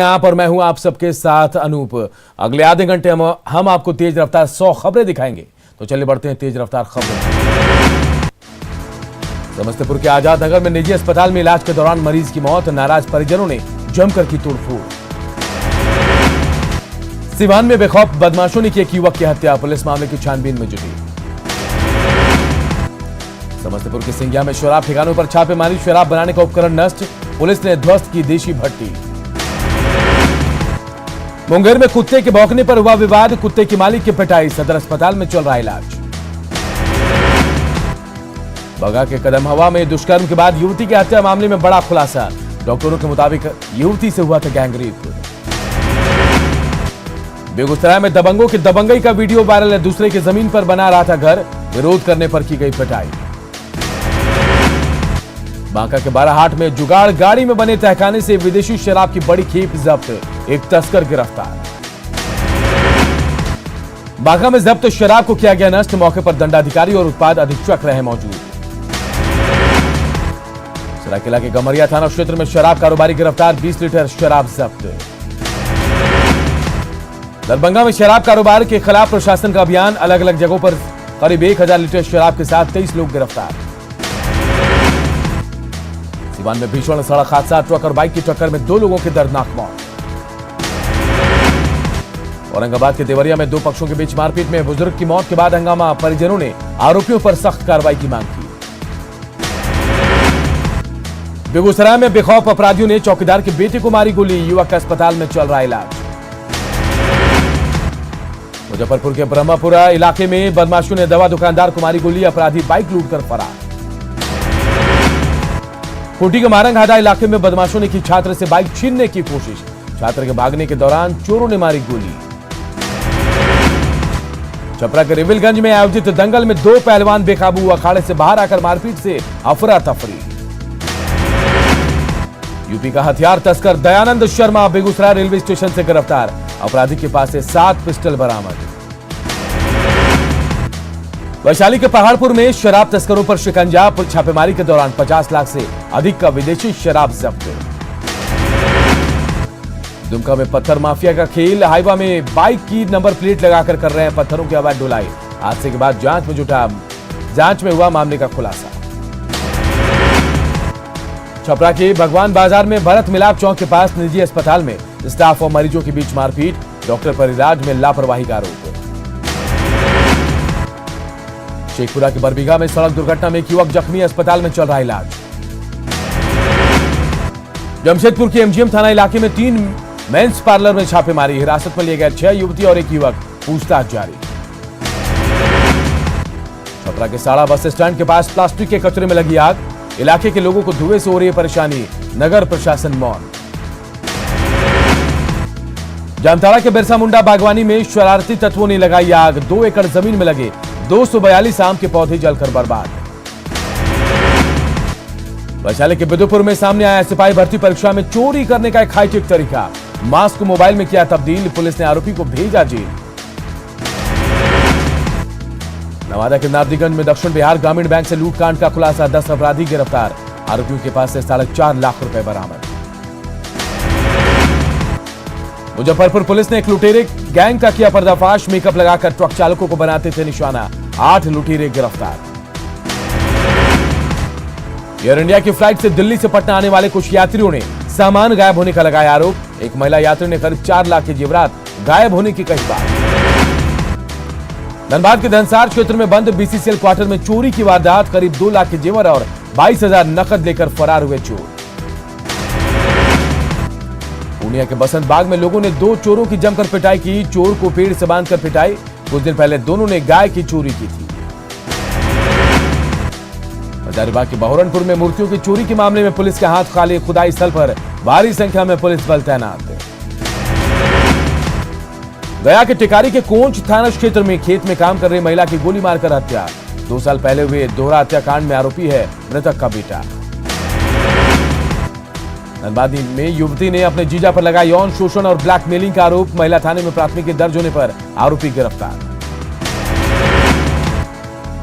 यहाँ पर मैं हूं आप सबके साथ अनूप। अगले आधे घंटे हम आपको तेज रफ्तार 100 खबरें दिखाएंगे। तो चलिए बढ़ते हैं तेज रफ्तार खबरें। समस्तीपुर के आजाद नगर में निजी अस्पताल में इलाज के दौरान मरीज की मौत, नाराज परिजनों ने जमकर की तोड़फोड़। सिवान में बेखौफ बदमाशों ने की एक युवक की हत्या, पुलिस मामले की छानबीन में जुटी। समस्तीपुर के सिंगिया में शराब ठिकानों पर छापेमारी, शराब बनाने का उपकरण नष्ट, पुलिस ने ध्वस्त की देशी भट्टी। मुंगेर में कुत्ते के भौंकने पर हुआ विवाद, कुत्ते की मालिक की पिटाई, सदर अस्पताल में चल रहा इलाज। बगा के कदम हवा में दुष्कर्म के बाद युवती की हत्या मामले में बड़ा खुलासा, डॉक्टरों के मुताबिक युवती से हुआ था गैंगरेप। बेगूसराय में दबंगों की दबंगई का वीडियो वायरल है, दूसरे की जमीन पर बना रहा था घर, विरोध करने पर की गई पिटाई। बांका के बाराहाट में जुगाड़ गाड़ी में बने तहखाने से विदेशी शराब की बड़ी खेप जब्त, एक तस्कर गिरफ्तार। बांका में जब्त शराब को किया गया नष्ट, मौके पर दंडाधिकारी और उत्पाद अधीक्षक रहे मौजूद। सरायकेला के गमरिया थाना क्षेत्र में शराब कारोबारी गिरफ्तार, 20 लीटर शराब जब्त। दरभंगा में शराब कारोबार के खिलाफ प्रशासन का अभियान, अलग अलग जगहों पर करीब 1000 लीटर शराब के साथ 23 लोग गिरफ्तार। सिवान में भीषण सड़क हादसा, ट्रक और बाइक की टक्कर में 2 लोगों की दर्दनाक मौत। औरंगाबाद के देवरिया में 2 पक्षों के बीच मारपीट में बुजुर्ग की मौत के बाद हंगामा, परिजनों ने आरोपियों पर सख्त कार्रवाई की मांग की। बेगूसराय में बेखौफ अपराधियों ने चौकीदार के बेटे को मारी गोली, युवक अस्पताल में चल रहा इलाज। मुजफ्फरपुर के ब्रह्मपुरा इलाके में बदमाशों ने दवा दुकानदार को मारी गोली, अपराधी बाइक लूटकर फरार। कोटी के मारंगहादा इलाके में बदमाशों ने की छात्र से बाइक छीनने की कोशिश, छात्र के भागने के दौरान चोरों ने मारी गोली। छपरा के रिविलगंज में आयोजित दंगल में 2 पहलवान बेकाबू, अखाड़े से बाहर आकर मारपीट से अफरा तफरी। यूपी का हथियार तस्कर दयानंद शर्मा बेगूसराय रेलवे स्टेशन से गिरफ्तार, अपराधी के पास से 7 पिस्टल बरामद। वैशाली के पहाड़पुर में शराब तस्करों पर शिकंजा, छापेमारी के दौरान 50 लाख से अधिक का विदेशी शराब जब्त। दुमका में पत्थर माफिया का खेल, हाईवा में बाइक की नंबर प्लेट लगाकर कर रहे हैं पत्थरों की अवैध ढुलाई, हादसे के बाद जांच में हुआ मामले का खुलासा। छपरा के भगवान बाजार में भरत मिलाप चौक के पास निजी अस्पताल में स्टाफ और मरीजों के बीच मारपीट, डॉक्टर पर इलाज में लापरवाही का आरोप। शेखपुरा के बरबीघा में सड़क दुर्घटना में एक युवक जख्मी, अस्पताल में चल रहा इलाज। जमशेदपुर के एमजीएम थाना इलाके में 3 मेंस पार्लर में छापेमारी, हिरासत में लिए गए 6 युवती और 1 युवक, पूछताछ जारी। छपरा के साड़ा बस स्टैंड के पास प्लास्टिक के कचरे में लगी आग, इलाके के लोगों को धुएं से हो रही है परेशानी, नगर प्रशासन मौन। जामताड़ा के बिरसा मुंडा बागवानी में शरारती तत्वों ने लगाई आग, 2 एकड़ जमीन में लगे 242 आम के पौधे जलकर बर्बाद। वैशाली के बिदुपुर में सामने आया सिपाही भर्ती परीक्षा में चोरी करने का एक हाईटेक तरीका, मास्क को मोबाइल में किया तब्दील, पुलिस ने आरोपी को भेजा जेल। नवादा के नारदीगंज में दक्षिण बिहार ग्रामीण बैंक से लूटकांड का खुलासा, 10 अपराधी गिरफ्तार, आरोपियों के पास से 4.5 लाख रुपए बरामद। मुजफ्फरपुर पुलिस ने एक लुटेरे गैंग का किया पर्दाफाश, मेकअप लगाकर ट्रक चालकों को बनाते थे निशाना, 8 लुटेरे गिरफ्तार। एयर इंडिया की फ्लाइट से दिल्ली से पटना आने वाले कुछ यात्रियों ने सामान गायब होने का लगाया आरोप, एक महिला यात्री ने करीब 4 लाख के जेवरात गायब होने की कही बात। धनबाद के धनसार क्षेत्र में बंद बीसीसीएल क्वार्टर में चोरी की वारदात, करीब 2 लाख के जेवर और 22,000 नकद लेकर फरार हुए चोर। पूर्णिया के बसंत बाग में लोगों ने 2 चोरों की जमकर पिटाई की, चोर को पेड़ से बांधकर पिटाई, कुछ दिन पहले दोनों ने गाय की चोरी की थी। हजारीबाग के बहरनपुर में मूर्तियों की चोरी के मामले में पुलिस के हाथ खाली, खुदाई स्थल पर भारी संख्या में पुलिस बल तैनात। गया के टिकारी के कोंच थाना क्षेत्र में खेत में काम कर रही महिला की गोली मारकर हत्या, 2 साल पहले हुए दोहरा हत्याकांड में आरोपी है मृतक का बेटा। धनबाद में युवती ने अपने जीजा पर लगाया यौन शोषण और ब्लैकमेलिंग का आरोप, महिला थाने में प्राथमिकी दर्ज होने पर आरोपी गिरफ्तार।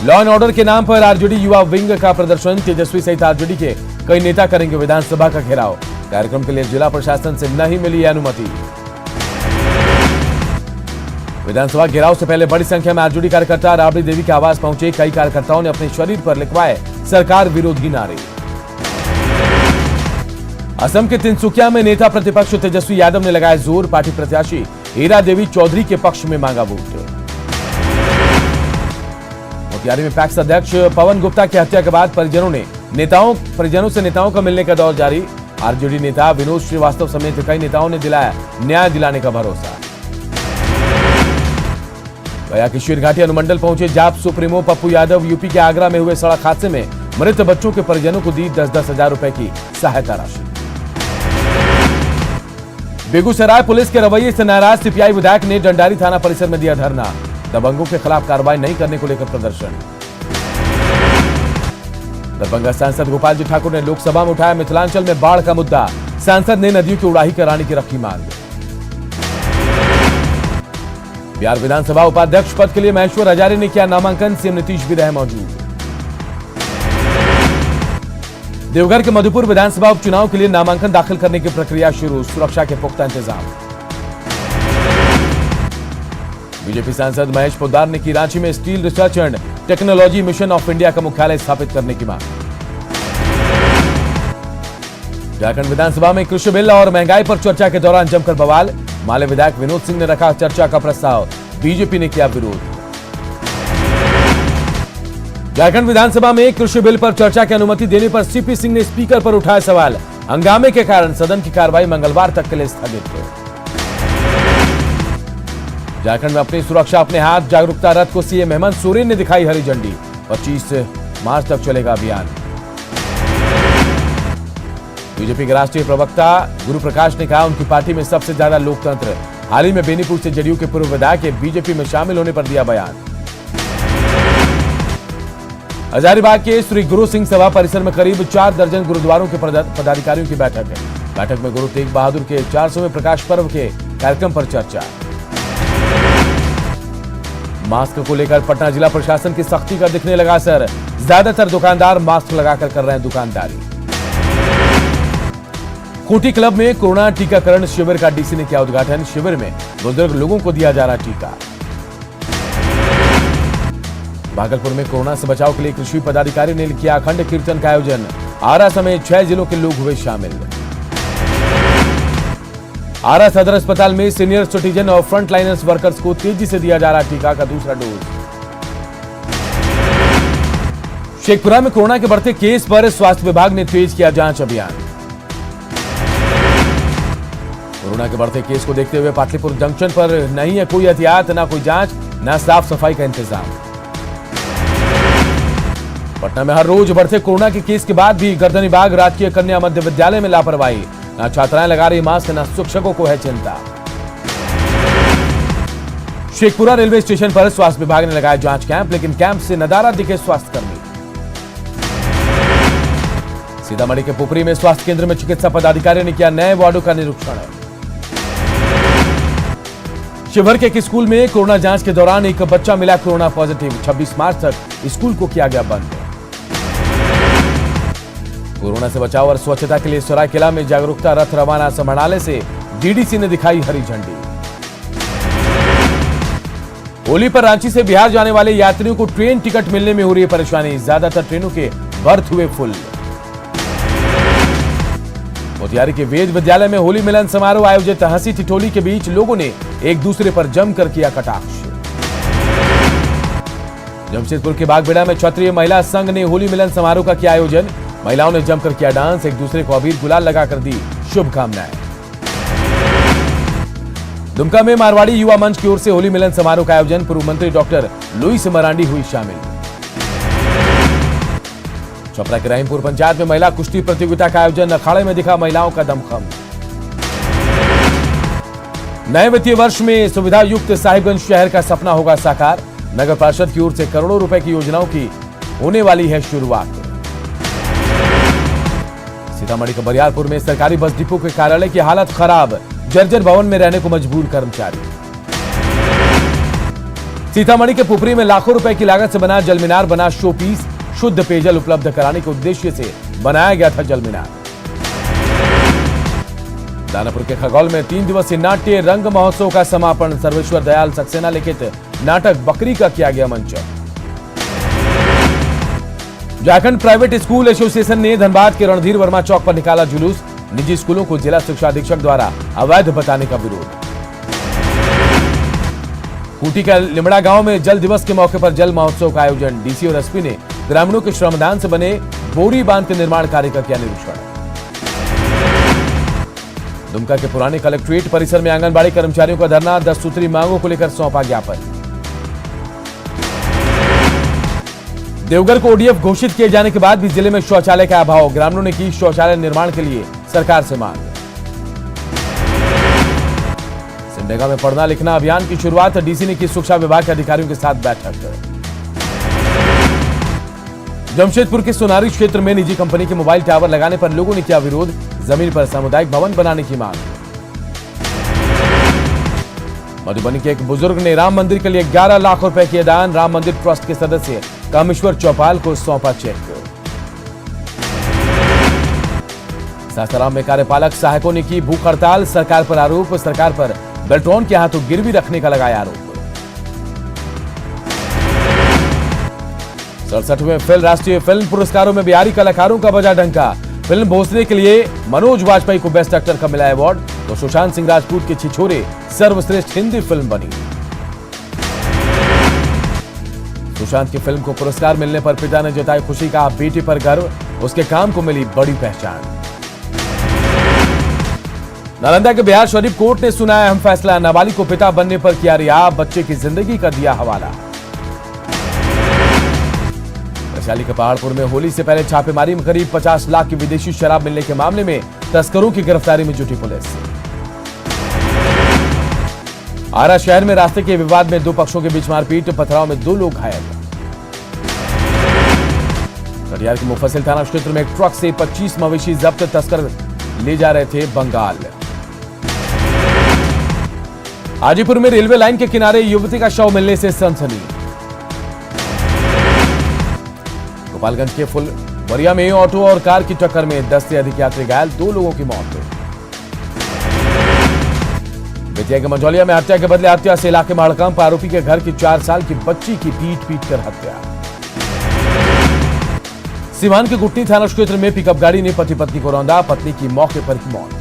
लॉ एंड ऑर्डर के नाम पर आरजेडी युवा विंग का प्रदर्शन, तेजस्वी सहित आरजेडी के कई नेता करेंगे विधानसभा का घेराव, कार्यक्रम के लिए जिला प्रशासन से नहीं मिली अनुमति। विधानसभा घेराव से पहले बड़ी संख्या में आरजेडी कार्यकर्ता राबड़ी देवी के आवास पहुंचे। कई कार्यकर्ताओं ने अपने शरीर पर लिखवाए सरकार विरोधी नारे। असम के तिनसुकिया में नेता प्रतिपक्ष तेजस्वी यादव ने लगाया जोर। पार्टी प्रत्याशी हीरा देवी चौधरी के पक्ष में मांगा वोट। मोतिहारी में पैक्स अध्यक्ष पवन गुप्ता की हत्या के बाद परिजनों से नेताओं का मिलने का दौर जारी। आरजेडी नेता विनोद श्रीवास्तव समेत कई नेताओं ने दिलाया न्याय दिलाने का भरोसा। गया की शेरघाटी अनुमंडल पहुंचे जाप सुप्रीमो पप्पू यादव। यूपी के आगरा में हुए सड़क हादसे में मृत बच्चों के परिजनों को दी 10-10 हजार रुपए की सहायता राशि। बेगूसराय पुलिस के रवैये से नाराज सीपीआई विधायक ने डंडारी थाना परिसर में दिया धरना। दबंगों के खिलाफ कार्रवाई नहीं करने को लेकर प्रदर्शन। दरभंगा सांसद गोपाल जी ठाकुर ने लोकसभा में उठाया मिथिलांचल में बाढ़ का मुद्दा। सांसद ने नदियों की उड़ाही कराने की रखी मांग। बिहार विधानसभा उपाध्यक्ष पद के लिए महेश्वर हजारे ने किया नामांकन। सीएम नीतीश भी रहे मौजूद। देवघर के मधुपुर विधानसभा उपचुनाव के लिए नामांकन दाखिल करने की प्रक्रिया शुरू। सुरक्षा के पुख्ता इंतजाम। बीजेपी सांसद महेश पोद्दार ने की रांची में steel research and technology mission of India का मुख्यालय स्थापित करने की मांग। झारखंड विधानसभा में कृषि बिल और महंगाई पर चर्चा के दौरान जमकर बवाल। माले विधायक विनोद सिंह ने रखा चर्चा का प्रस्ताव। बीजेपी ने किया विरोध। झारखंड विधानसभा में कृषि बिल पर चर्चा की अनुमति देने पर सीपी सिंह ने स्पीकर पर उठाया सवाल। हंगामे के कारण सदन की कार्रवाई मंगलवार तक के लिए स्थगित। झारखंड में अपनी सुरक्षा अपने हाथ जागरूकता रथ को सीएम हेमंत सोरेन ने दिखाई हरी झंडी। 25 मार्च तक चलेगा अभियान। बीजेपी के राष्ट्रीय प्रवक्ता गुरु प्रकाश ने कहा उनकी पार्टी में सबसे ज्यादा लोकतंत्र। हाल ही में बेनीपुर से जदयू के पूर्व विधायक के बीजेपी में शामिल होने पर दिया बयान। हजारीबाग के श्री गुरु सिंह सभा परिसर में करीब 4 दर्जन गुरुद्वारों के पदाधिकारियों की बैठक है। बैठक में गुरु तेग बहादुर के 400वें प्रकाश पर्व के कार्यक्रम पर चर्चा। मास्क को लेकर पटना जिला प्रशासन की सख्ती का दिखने लगा असर। ज्यादातर दुकानदार मास्क लगाकर कर रहे हैं दुकानदारी। खूंटी क्लब में कोरोना टीकाकरण शिविर का डीसी ने किया उद्घाटन। शिविर में बुजुर्ग लोगों को दिया जा रहा टीका। भागलपुर में कोरोना से बचाव के लिए कृषि पदाधिकारी ने किया अखंड कीर्तन का आयोजन। आरा समेत 6 जिलों के लोग हुए शामिल। आरा सदर अस्पताल में सीनियर सिटीजन और फ्रंट लाइनर्स वर्कर्स को तेजी से दिया जा रहा टीका का दूसरा डोज। शेखपुरा में कोरोना के बढ़ते केस पर स्वास्थ्य विभाग ने तेज किया जांच अभियान। कोरोना के बढ़ते केस को देखते हुए पाटलिपुत्र जंक्शन पर नहीं है कोई एहतियात, ना कोई जांच, ना साफ सफाई का इंतजाम। पटना में हर रोज बढ़ते कोरोना के केस के बाद भी गर्दनीबाग राजकीय कन्या मध्य विद्यालय में लापरवाही। ना छात्राएं लगा रही मास्क, ना शिक्षकों को है चिंता। शेखपुरा रेलवे स्टेशन पर स्वास्थ्य विभाग ने लगाया जांच कैंप, लेकिन कैंप से नदारा दिखे स्वास्थ्यकर्मी। सीतामढ़ी के पुपरी में स्वास्थ्य केंद्र में चिकित्सा पदाधिकारी ने किया नए वार्डों का निरीक्षण। शिवहर के एक स्कूल में कोरोना जांच के दौरान एक बच्चा मिला कोरोना पॉजिटिव। 26 मार्च तक स्कूल को किया गया बंद। कोरोना से बचाव और स्वच्छता के लिए सरायकेला में जागरूकता रथ रवाना। समाहरणालय से डीडीसी ने दिखाई हरी झंडी। होली पर रांची से बिहार जाने वाले यात्रियों को ट्रेन टिकट मिलने में हो रही है परेशानी। ज्यादातर ट्रेनों के बर्थ हुए फुल। मोतिहारी के वेद विद्यालय में होली मिलन समारोह आयोजित। हंसी ठिठोली के बीच लोगों ने एक दूसरे पर जमकर किया कटाक्ष। जमशेदपुर के बागबेड़ा में क्षत्रिय महिला संघ ने होली मिलन समारोह का किया आयोजन। महिलाओं ने जमकर किया डांस, एक दूसरे को अबीर गुलाल लगाकर दी शुभकामनाएं। दुमका में मारवाड़ी युवा मंच की ओर से होली मिलन समारोह का आयोजन। पूर्व मंत्री डॉक्टर लुईस मरांडी हुई शामिल। छपरा के रहीमपुर पंचायत में महिला कुश्ती प्रतियोगिता का आयोजन। अखाड़े में दिखा महिलाओं का दमखम। नए वित्तीय वर्ष में सुविधा युक्त साहिबगंज शहर का सपना होगा साकार। नगर पार्षद की ओर से करोड़ों रुपए की योजनाओं की होने वाली है शुरुआत। सीतामढ़ी के बरियारपुर में सरकारी बस डिपो के कार्यालय की हालत खराब। जर्जर भवन में रहने को मजबूर कर्मचारी। सीतामढ़ी के पुपरी में लाखों रुपए की लागत से बना जलमीनार बना शो पीस। शुद्ध पेयजल उपलब्ध कराने के उद्देश्य से बनाया गया था जलमीनार। दानापुर के खगौल में 3 दिवसीय नाट्य रंग महोत्सव का समापन। सर्वेश्वर दयाल सक्सेना लिखित नाटक बकरी का किया गया मंचन। झारखंड प्राइवेट स्कूल एसोसिएशन ने धनबाद के रणधीर वर्मा चौक पर निकाला जुलूस। निजी स्कूलों को जिला शिक्षा अधीक्षक द्वारा अवैध बताने का विरोध। खूंटी का लिमड़ा गांव में जल दिवस के मौके पर जल महोत्सव का आयोजन। डीसी और एसपी ने ग्रामीणों के श्रमदान से बने बोरी बांध के निर्माण कार्य का किया निरीक्षण। दुमका के पुराने कलेक्ट्रेट परिसर में आंगनबाड़ी कर्मचारियों का धरना। 10 सूत्री मांगों को लेकर सौंपा ज्ञापन। देवघर को ओडीएफ घोषित किए जाने के बाद भी जिले में शौचालय का अभाव। ग्रामीणों ने की शौचालय निर्माण के लिए सरकार से मांग। सिमडेगा में पढ़ना लिखना अभियान की शुरुआत। डीसी ने की शिक्षा विभाग के अधिकारियों के साथ बैठक। जमशेदपुर के सोनारी क्षेत्र में निजी कंपनी के मोबाइल टावर लगाने पर लोगों ने किया विरोध। जमीन पर सामुदायिक भवन बनाने की मांग। मधुबनी के एक बुजुर्ग ने राम मंदिर के लिए 11 लाख रुपए किए दान। राम मंदिर ट्रस्ट के सदस्य कामेश्वर चौपाल को सौंपा चेक। सासाराम में कार्यपालक सहायकों ने की भूख हड़ताल। सरकार पर आरोप। सरकार पर बेल्ट्रॉन के हाथों गिरवी रखने का लगाया आरोप। 67वें राष्ट्रीय फिल्म पुरस्कारों में बिहारी कलाकारों का बजा डंका। फिल्म भोसले के लिए मनोज वाजपेयी को बेस्ट एक्टर का मिला अवार्ड, तो सुशांत सिंह राजपूत के छिछोरे सर्वश्रेष्ठ हिंदी फिल्म बनी। सुशांत की फिल्म को पुरस्कार मिलने पर पिता ने जताई खुशी। का बेटी पर गर्व, उसके काम को मिली बड़ी पहचान। नालंदा के बिहार शरीफ कोर्ट ने सुनाया अहम फैसला। नाबालिग को पिता बनने पर किया रिहा, बच्चे की जिंदगी का दिया हवाला। वैशाली के पहाड़पुर में होली से पहले छापेमारी में करीब 50 लाख की विदेशी शराब मिलने के मामले में तस्करों की गिरफ्तारी में जुटी पुलिस। आरा शहर में रास्ते के विवाद में 2 पक्षों के बीच मारपीट। पथराव में 2 लोग घायल। कटिहार के मुफस्सिल थाना क्षेत्र में एक ट्रक से 25 मवेशी जब्त। तस्कर ले जा रहे थे बंगाल। हाजीपुर में रेलवे लाइन के किनारे युवती का शव मिलने से सनसनी। गोपालगंज के फुलवरिया में ऑटो और कार की टक्कर में 10 से अधिक यात्री घायल। 2 लोगों की मौत। बेतिया के मंझौलिया में हत्या के बदले हत्या से इलाके में हड़कंप। आरोपी के घर की 4 साल की बच्ची की पीट कर हत्या। सीवान के गुटनी थाना क्षेत्र में पिकअप गाड़ी ने पति पत्नी को रौंदा। पत्नी की मौके पर ही मौत।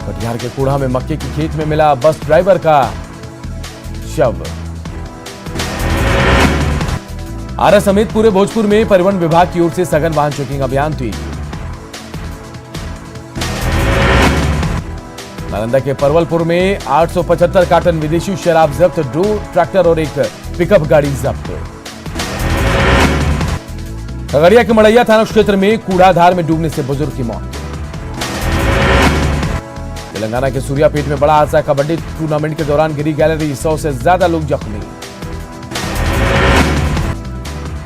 कटिहार के कूड़ा में मक्के की खेत में मिला बस ड्राइवर का शव। आरा समेत पूरे भोजपुर में परिवहन विभाग की ओर से सघन वाहन चेकिंग अभियान तेज। नालंदा के परवलपुर में 875 कार्टन विदेशी शराब जब्त। 2 ट्रैक्टर और एक पिकअप गाड़ी जब्त। खगड़िया के मड़ैया थाना क्षेत्र में कूड़ाधार में डूबने से बुजुर्ग की मौत। तेलंगाना के सूर्यापेट में बड़ा हादसा। कबड्डी टूर्नामेंट के दौरान गिरी गैलरी। 100 से ज्यादा लोग जख्मी।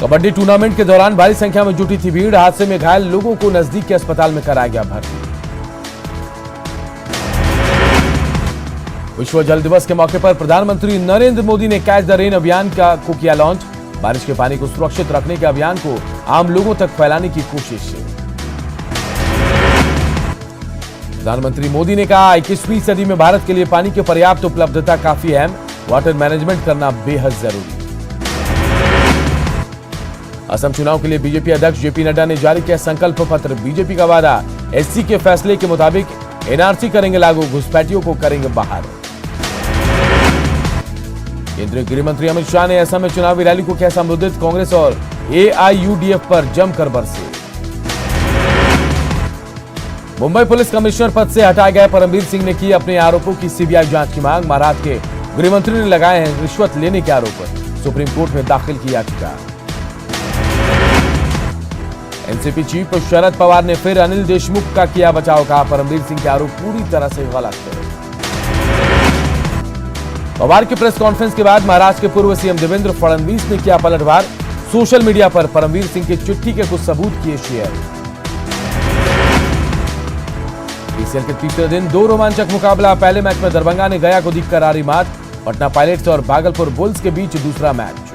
कबड्डी टूर्नामेंट के दौरान भारी संख्या में जुटी थी भीड़। हादसे में घायल लोगों को नजदीक के अस्पताल में कराया गया भर्ती। विश्व जल दिवस के मौके पर प्रधानमंत्री नरेंद्र मोदी ने कैच द रेन अभियान को किया लॉन्च। बारिश के पानी को सुरक्षित रखने के अभियान को आम लोगों तक फैलाने की कोशिश। प्रधानमंत्री मोदी ने कहा 21वीं सदी में भारत के लिए पानी की पर्याप्त उपलब्धता काफी अहम। वाटर मैनेजमेंट करना बेहद जरूरी। असम चुनाव के लिए बीजेपी अध्यक्ष जेपी नड्डा ने जारी किया संकल्प पत्र। बीजेपी का वादा, एससी के फैसले के मुताबिक एनआरसी करेंगे लागू, घुसपैठियों को करेंगे बाहर। केंद्रीय गृह मंत्री अमित शाह ने असम में चुनावी रैली को किया संबोधित। कांग्रेस और एआईयूडीएफ पर जमकर बरसे। मुंबई पुलिस कमिश्नर पद से हटाए गए परमवीर सिंह ने की अपने आरोपों की सीबीआई जांच की मांग। महाराष्ट्र के गृह मंत्री ने लगाए हैं रिश्वत लेने के आरोप। सुप्रीम कोर्ट में दाखिल की याचिका। एनसीपी चीफ शरद पवार ने फिर अनिल देशमुख का किया बचाव। कहा परमवीर सिंह के आरोप पूरी तरह से गलत है। पवार की प्रेस कॉन्फ्रेंस के बाद महाराष्ट्र के पूर्व सीएम देवेंद्र फडणवीस ने किया पलटवार। सोशल मीडिया पर परमवीर सिंह की चिट्ठी के कुछ सबूत किए शेयर। बीसीएल के तीसरे दिन 2 रोमांचक मुकाबला। पहले मैच में दरभंगा ने गया को दी करारी मात। पटना पायलट्स और भागलपुर बुल्स के बीच दूसरा मैच।